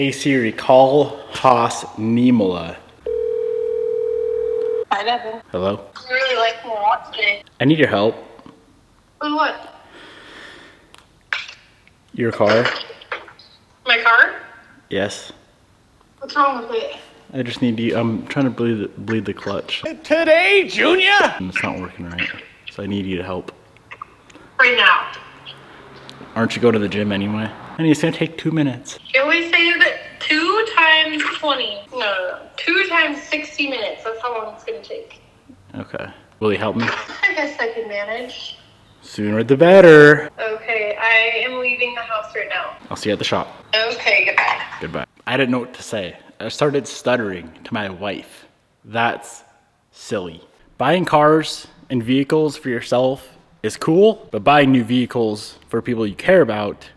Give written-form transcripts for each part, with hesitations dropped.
Hey Siri, call Haas Niemela. Hi, Devin. Hello? I really like me a lot today. I need your help. With what? Your car? My car? Yes. What's wrong with it? I just need you. I'm trying to bleed the clutch. Today, Junior! And it's not working right. So I need you to help. Right now. Aren't you going to the gym anyway? And it's gonna take 2 minutes. You always say that 2 times 20. No. 2 times 60 minutes. That's how long it's going to take. Okay. Will you help me? I guess I can manage. Sooner the better. Okay, I am leaving the house right now. I'll see you at the shop. Okay, goodbye. Goodbye. I didn't know what to say. I started stuttering to my wife. That's silly. Buying cars and vehicles for yourself is cool, but buying new vehicles for people you care about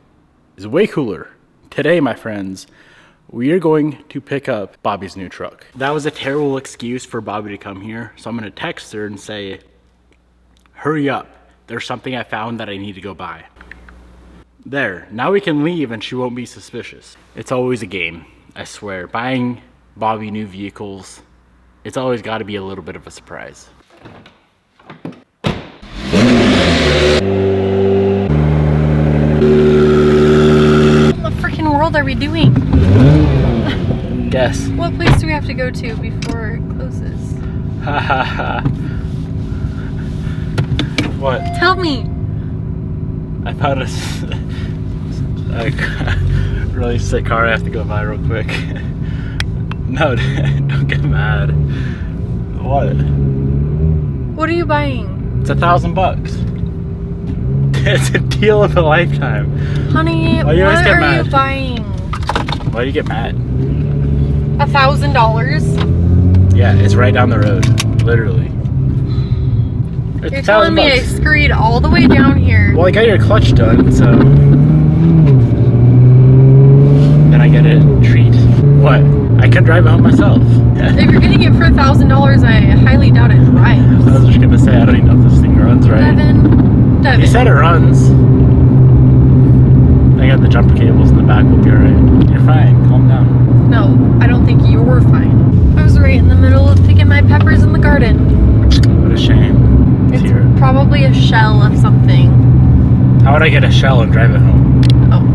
is way cooler. Today, my friends, we are going to pick up Bobby's new truck. That was a terrible excuse for Bobby to come here, so I'm gonna text her and say, hurry up. There's something I found that I need to go buy. There, now we can leave and she won't be suspicious. It's always a game, I swear. Buying Bobby new vehicles, it's always gotta be a little bit of a surprise. What freaking world are we doing? Guess. What place do we have to go to before it closes? Ha ha ha. What? Tell me. I found a really sick car I have to go buy real quick. No, don't get mad. What? What are you buying? It's $1,000. It's a deal of a lifetime. Honey, Why you always what get are mad? you buying? Why do you get mad? $1,000? Yeah, it's right down the road, literally. It's You're telling me I $1,000. scurried all the way down here. Well, I got your clutch done, so then I get a treat. What? I can drive it home myself. If you're getting it for $1,000, I highly doubt it drives. I was just gonna say I don't even know if this thing runs right. Devin. You said it runs. I got the jumper cables in the back. We'll be alright. You're fine. Calm down. No, I don't think you're fine. I was right in the middle of picking my peppers in the garden. What a shame. It's Here. probably a shell of something. How would I get a shell and drive it home? Oh.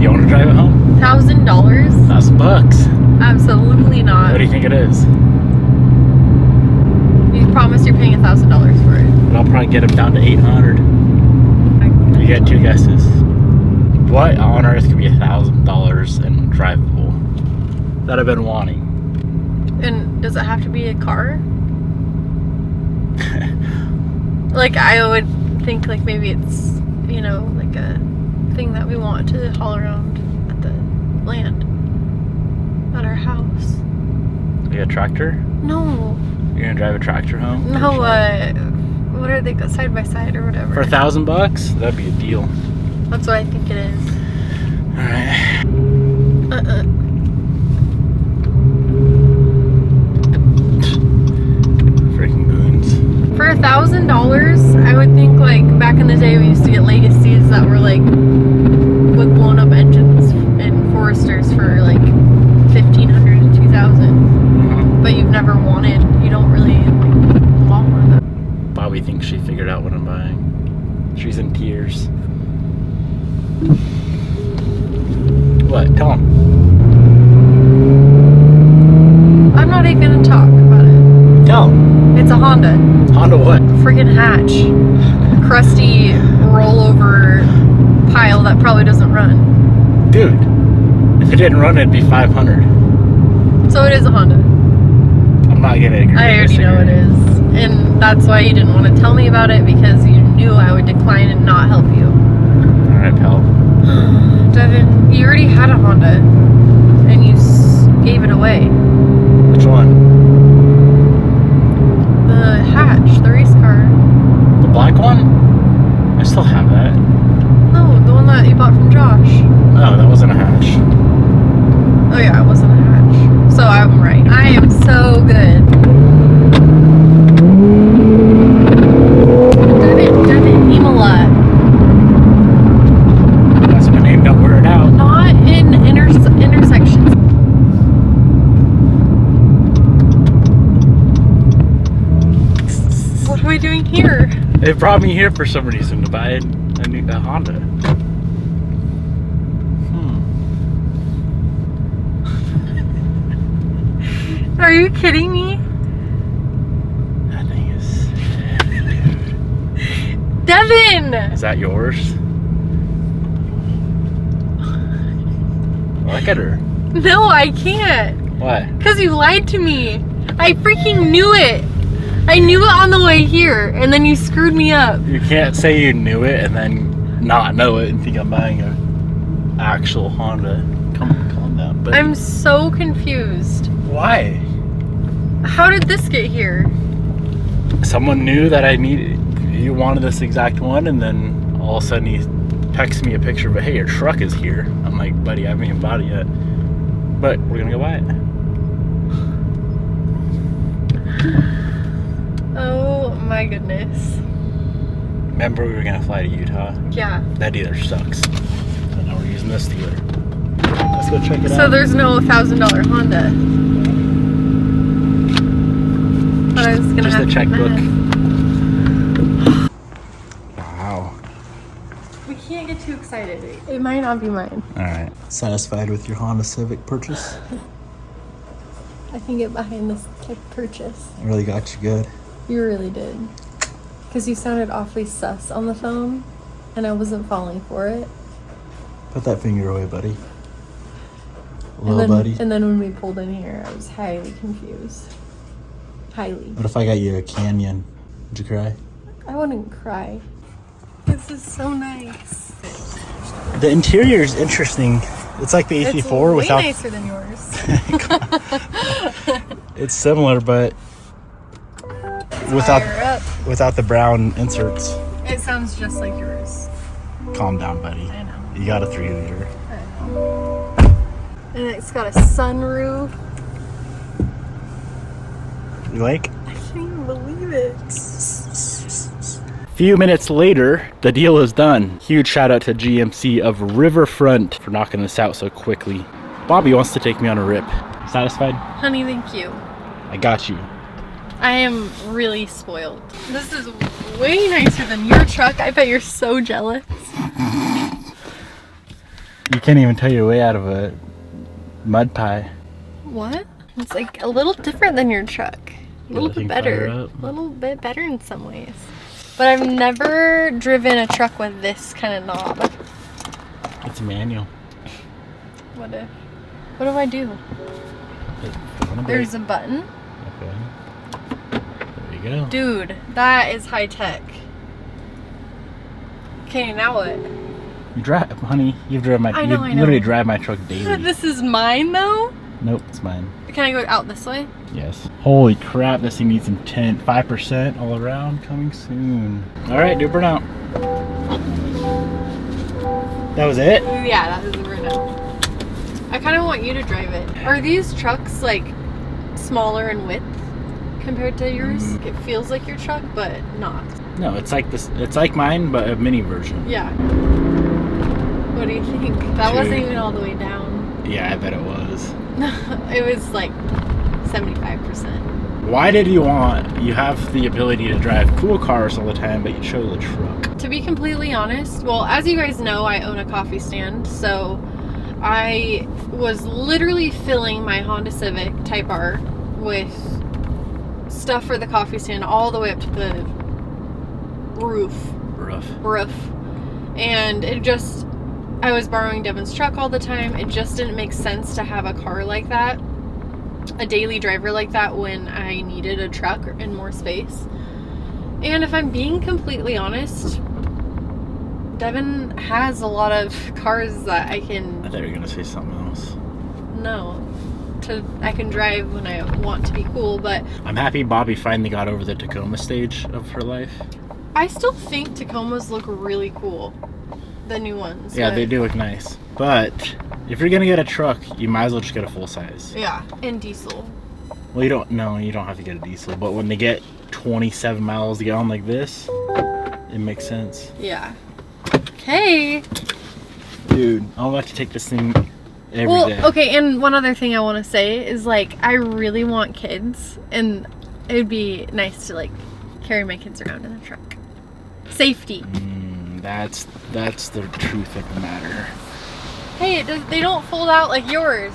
You want to drive it home? $1,000? $1,000. Absolutely not. What do you think it is? You promise you're paying $1,000 for it. But I'll probably get him down to 800. You get 2 guesses. What on earth could be $1,000 and drivable that I've been wanting? And does it have to be a car? Like, I would think like maybe it's, you know, like a thing that we want to haul around at the land at our house. Like a tractor? No. You're gonna drive a tractor home? No, what are they, side by side or whatever? For $1,000? That'd be a deal. That's what I think it is. Alright. Freaking goons. For $1,000, I would think like back in the day we used to get legacies that were like with blown up engines and Foresters for like $1,500 to $2,000. But you've never wanted, you don't really like, want one of them. Bobby thinks she figured out what I'm buying. She's in tears. What? Tell him. I'm not even gonna talk about it. Tell him. It's a Honda. Honda what? Freaking hatch. Crusty rollover pile that probably doesn't run. Dude, if it didn't run, it'd be 500. So it is a Honda. I'm not gonna agree. I already know it is. And that's why you didn't want to tell me about it, because you knew I would decline and not help you. Alright, pal. Devin, you already had a Honda. And you gave it away. Which one? The hatch, the race car. The black one? I still have that. No, the one that you bought from Josh. Oh, that wasn't a hatch. Oh yeah, it wasn't a hatch. So I'm right. I am so good. Devin, Niemela. That's my name, don't wear it out. Not in inner here? It brought me here for some reason to buy a Honda. Are you kidding me? That thing is... Devin! Is that yours? Look at her. No, I can't. Why? Because you lied to me. I freaking knew it. I knew it on the way here, and then you screwed me up. You can't say you knew it and then not know it and think I'm buying an actual Honda. Calm down. But I'm so confused. why? How did this get here? Someone knew that you wanted this exact one, and then all of a sudden he texts me a picture, but hey, your truck is here. I'm like, buddy, I haven't even bought it yet, but we're gonna go buy it. Oh my goodness. Remember we were gonna fly to Utah? Yeah. That dealer sucks. So now we're using this dealer. Let's go check it out. So there's no $1,000 Honda. But I was gonna just have a to checkbook. mad. Wow. We can't get too excited. It might not be mine. All right. Satisfied with your Honda Civic purchase? I can get behind this type of purchase. It really got you good. You really did. Because you sounded awfully sus on the phone, and I wasn't falling for it. Put that finger away, buddy. And then when we pulled in here, I was highly confused. Highly. What if I got you a Canyon? Would you cry? I wouldn't cry. This is so nice. The interior is interesting. It's like the It's AC4 way without. nicer than yours. It's similar, but Higher up. without the brown inserts. It sounds just like yours. Calm down, buddy. I know. You got a 3-liter. I know. And it's got a sunroof. You like? I can't even believe it. Few minutes later, the deal is done. Huge shout out to GMC of Riverfront for knocking this out so quickly. Bobby wants to take me on a rip. Satisfied? Honey, thank you. I got you. I am really spoiled. This is way nicer than your truck. I bet you're so jealous. You can't even tell your way out of a mud pie. What? It's like a little different than your truck. A little bit better. Fire up. A little bit better in some ways. But I've never driven a truck with this kind of knob. It's a manual. What do I do? There's a button. Okay. There you go. Dude, that is high tech. Okay, now what? You drive, honey. You've driven my. I know, you I know. literally drive my truck daily. This is mine though? Nope, it's mine. Can I go out this way? Yes. Holy crap! This thing needs some tint. 5% all around. Coming soon. All right, do burnout. That was it. Yeah, that is the burnout. I kind of want you to drive it. Are these trucks like smaller in width compared to yours? It feels like your truck, but not. No, it's like this. It's like mine, but a mini version. Yeah. What do you think? That wasn't Dude. even all the way down. Yeah, I bet it was. It was like 75%. Why did you want? You have the ability to drive cool cars all the time, but you chose a truck. To be completely honest, well, as you guys know, I own a coffee stand, so I was literally filling my Honda Civic Type R with stuff for the coffee stand all the way up to the roof. Roof. And it just, I was borrowing Devin's truck all the time. It just didn't make sense to have a car like that, a daily driver like that, when I needed a truck and more space. And if I'm being completely honest, Devin has a lot of cars that I can... I thought you were gonna say something else. No. I can drive when I want to be cool, but... I'm happy Bobby finally got over the Tacoma stage of her life. I still think Tacomas look really cool. The new ones. Yeah, but- they do look nice. But if you're gonna get a truck, you might as well just get a full size. Yeah, and diesel. Well, you don't have to get a diesel. But when they get 27 miles to gallon like this, it makes sense. Yeah. Okay. Dude, I'm about to take this thing every day. Okay, and one other thing I want to say is, like, I really want kids, and it would be nice to, like, carry my kids around in the truck. Safety. That's the truth of the matter. Hey, they don't fold out like yours.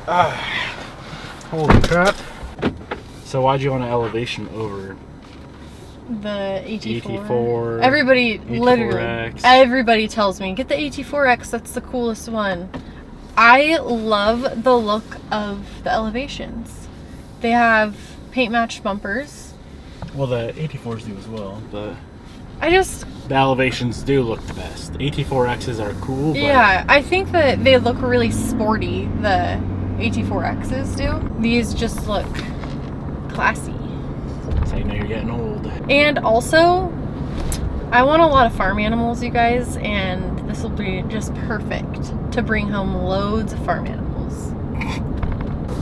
Holy crap. So why'd you want an elevation over The AT4. AT4? Everybody, literally, AT4X. everybody tells me, get the AT4X, that's the coolest one. I love the look of the elevations. They have paint matched bumpers. Well, the AT4s do as well, but The elevations do look the best. AT4Xs are cool, but yeah, I think that they look really sporty, the AT4Xs do. These just look classy. so you know you're getting old. And also, I want a lot of farm animals, you guys, and this will be just perfect to bring home loads of farm animals.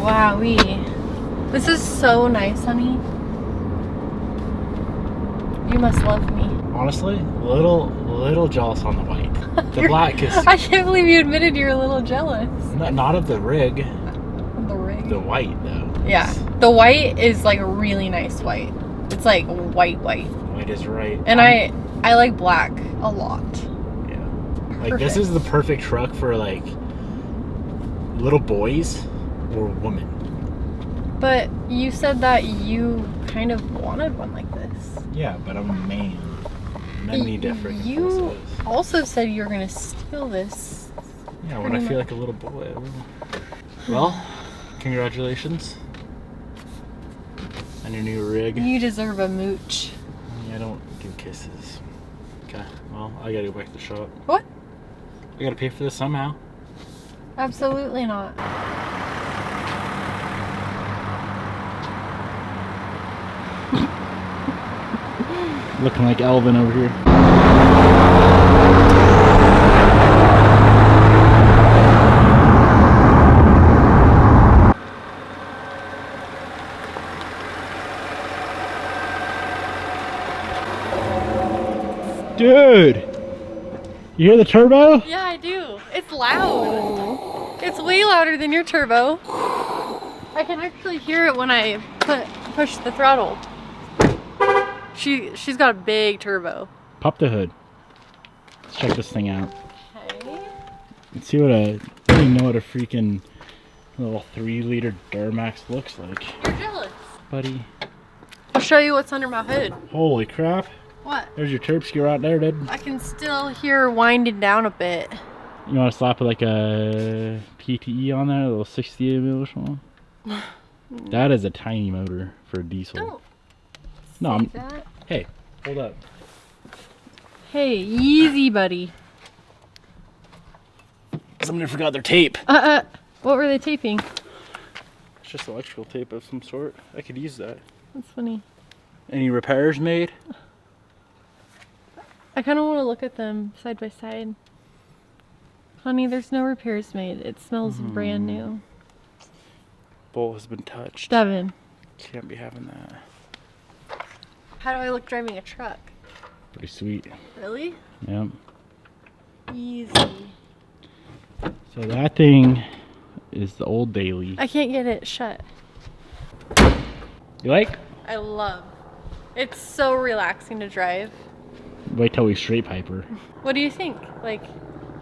Wowee. This is so nice, honey. You must love me. Honestly, little jealous on the white. The black is I can't believe you admitted you're a little jealous. not of the rig. The ring. The white though. Yeah. The white is like a really nice white. It's like white. White is right. And I like black a lot. Yeah. Like this Perfect. is the perfect truck for like little boys or women. But you said that you kind of wanted one like this. Yeah, but I'm a man. Men need different. You also said you were gonna steal this. Yeah, when I feel like a little boy. I will. Well, congratulations on your new rig. You deserve a mooch. I don't give kisses. Okay, well, I gotta go back to the shop. What? I gotta pay for this somehow. Absolutely not. Looking like Elvin over here. Dude! You hear the turbo? Yeah, I do. It's loud. It's way louder than your turbo. I can actually hear it when I push the throttle. She's got a big turbo. Pop the hood. Let's check this thing out. Okay. Let's see what I don't even know what a freaking little 3-liter Duramax looks like. You're jealous. Buddy. I'll show you what's under my hood. Holy crap. What? There's your turb ski right there, dude. I can still hear winding down a bit. You want to slap like a PTE on there, a little 68 mil one? That is a tiny motor for a diesel. Don't No, say I'm. that. Hey, hold up. Hey, easy, buddy. Somebody forgot their tape. What were they taping? It's just electrical tape of some sort. I could use that. That's funny. Any repairs made? I kind of want to look at them side by side. Honey, there's no repairs made. It smells brand new. Bowl has been touched. Devin, Can't be having that. how do I look driving a truck? Pretty sweet. Really? Yep. Easy. So that thing is the old daily. I can't get it shut. You like? I love. It's so relaxing to drive. Wait till we straight pipe her. What do you think? Like,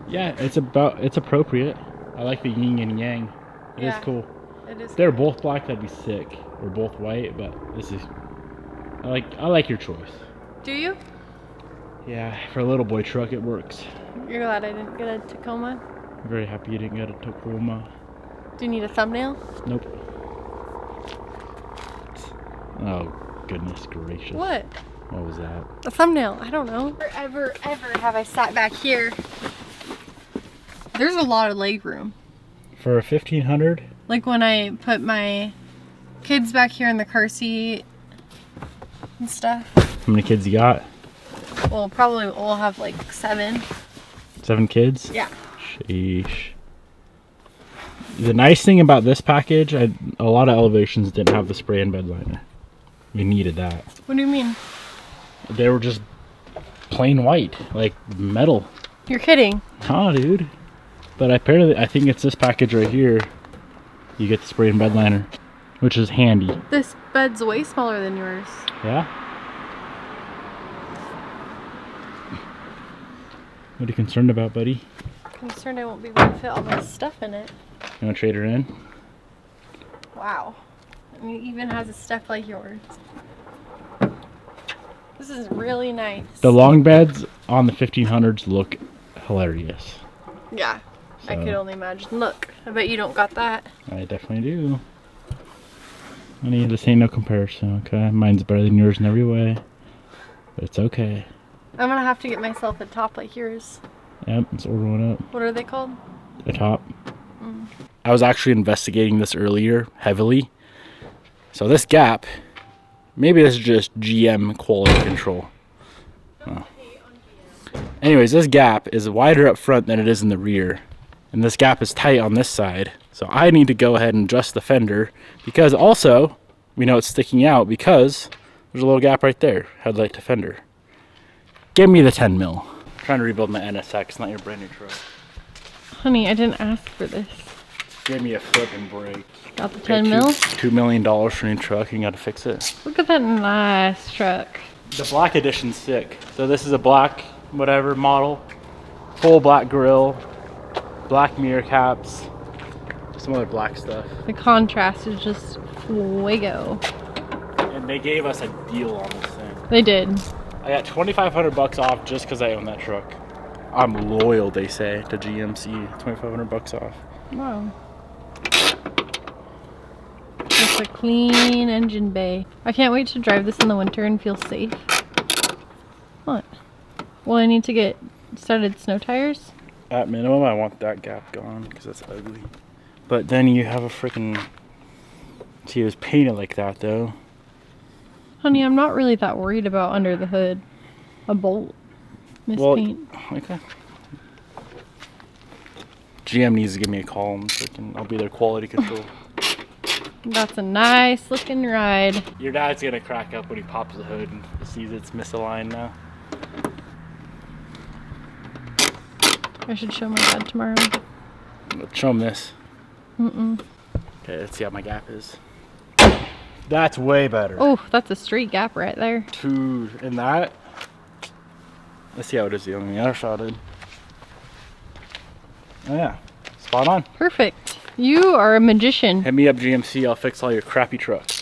Yeah, it's appropriate. I like the yin and yang. It is Yeah. cool. it is. If they're both black, that'd be sick. Or both white, but this is. I like your choice. Do you? Yeah, for a little boy truck, it works. You're glad I didn't get a Tacoma? I'm very happy you didn't get a Tacoma. Do you need a thumbnail? Nope. Oh, goodness gracious. What? What was that? A thumbnail. I don't know. Ever have I sat back here. There's a lot of leg room. For a 1500? Like when I put my kids back here in the car seat and stuff. How many kids you got? Well, probably we'll have like 7. 7 kids? Yeah. Sheesh. The nice thing about this package, a lot of elevations didn't have the spray and bed liner. You needed that. What do you mean? They were just plain white, like metal. You're kidding. Huh, dude. But apparently, I think it's this package right here. You get the spray and bed liner. which is handy. This bed's way smaller than yours. Yeah? What are you concerned about, buddy? Concerned I won't be able to fit all my stuff in it. You want to trade her in? Wow. I mean, it even has a step like yours. This is really nice. The long beds on the 1500s look hilarious. Yeah. I So- could only imagine. Look, I bet you don't got that. I definitely do. Honey, this ain't no comparison, okay? Mine's better than yours in every way. But it's okay. I'm gonna have to get myself a top like yours. Yep, let's order one up. What are they called? The top. I was actually investigating this earlier heavily. So this gap, maybe this is just GM quality control. Oh. Anyways, this gap is wider up front than it is in the rear. And this gap is tight on this side. So I need to go ahead and adjust the fender because also we know it's sticking out because there's a little gap right there, headlight to fender. Give me the 10 mil. I'm trying to rebuild my NSX, not your brand new truck. Honey, I didn't ask for this. Give me a flipping break. Got the 10 mil? $2 million for a new truck, you gotta fix it. Look at that nice truck. The black edition's sick. So this is a black whatever model. Full black grille, black mirror caps, some other black stuff. The contrast is just fuego. And they gave us a deal on this thing. They did. I got $2,500 off just because I own that truck. I'm loyal, they say, to GMC. $2,500 off. Wow. Just a clean engine bay. I can't wait to drive this in the winter and feel safe. What? Well, I need to get started snow tires. At minimum, I want that gap gone because that's ugly. But then you have a freaking... See, it was painted like that, though. Honey, I'm not really that worried about under the hood. A bolt. Miss paint. Okay. GM needs to give me a call and freaking I'll be their quality control. That's a nice looking ride. Your dad's gonna crack up when he pops the hood and sees it's misaligned now. I should show my dad tomorrow. Let's show him this. Mm-mm. Okay, let's see how my gap is. That's way better. Oh, that's a straight gap right there. Dude, and that. Let's see how it is on the other side. Oh yeah, spot on. Perfect. You are a magician. Hit me up, GMC. I'll fix all your crappy trucks.